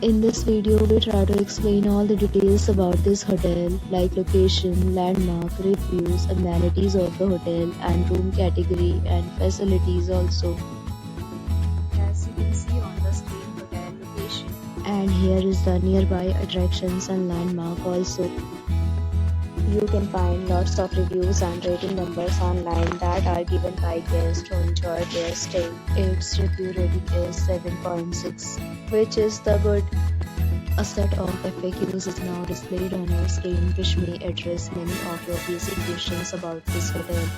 In this video, we try to explain all the details about this hotel, like location, landmark, reviews, amenities of the hotel, and room category and facilities also. As you can see on the screen, hotel location. And here is the nearby attractions and landmark also. You can find lots of reviews and rating numbers online that are given by guests who enjoy their stay. Its review rating is 7.6, which is the good. A set of FAQs is now displayed on your screen, which may address many of your basic questions about this hotel.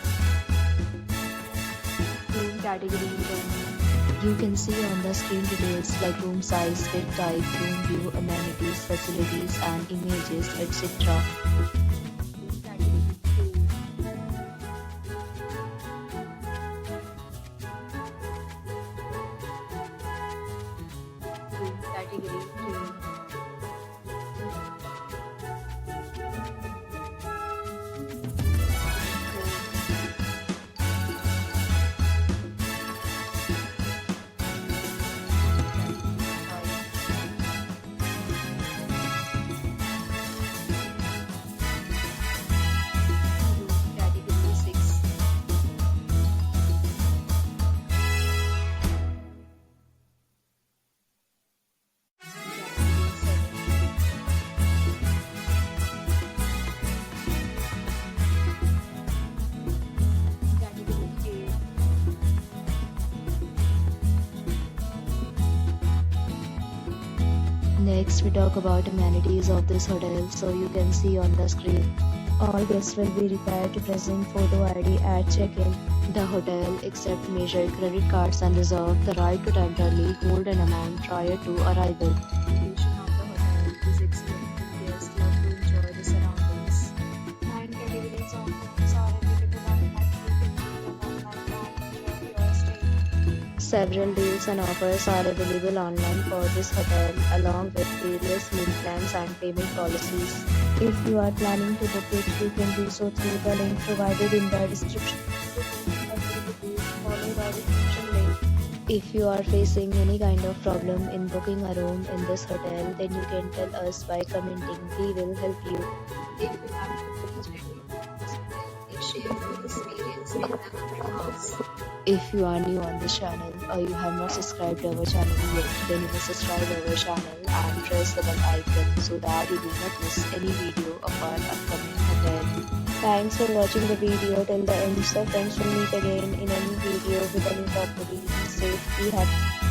Room category. You can see on the screen details like room size, bed type, room view, amenities, facilities, and images, etc. Category 2. Category 6. Next, we talk about amenities of this hotel. So you can see on the screen, all guests will be required to present photo ID at check-in. The hotel accepts major credit cards and reserves the right to temporarily hold an amount prior to arrival. The location of the hotel is excellent and guests love to enjoy the surroundings. 9 categories of rooms are available online. You can book online and enjoy your stay. Several deals and offers are available online for this hotel, along with various meal plans and payment policies. If you are planning to book it, you can do so through the link provided in the description. Follow the description link. If you are facing any kind of problem in booking a room in this hotel, then you can tell us by commenting. We will help you. If you have share your experience in the comment box. If you are new on this channel or you have not subscribed our channel yet, then you must subscribe our channel and press the bell icon so that you do not miss any video of our upcoming hotel. Thanks for watching the video till the end. So friends, will meet again in a new video with a new property. Be safe, be happy.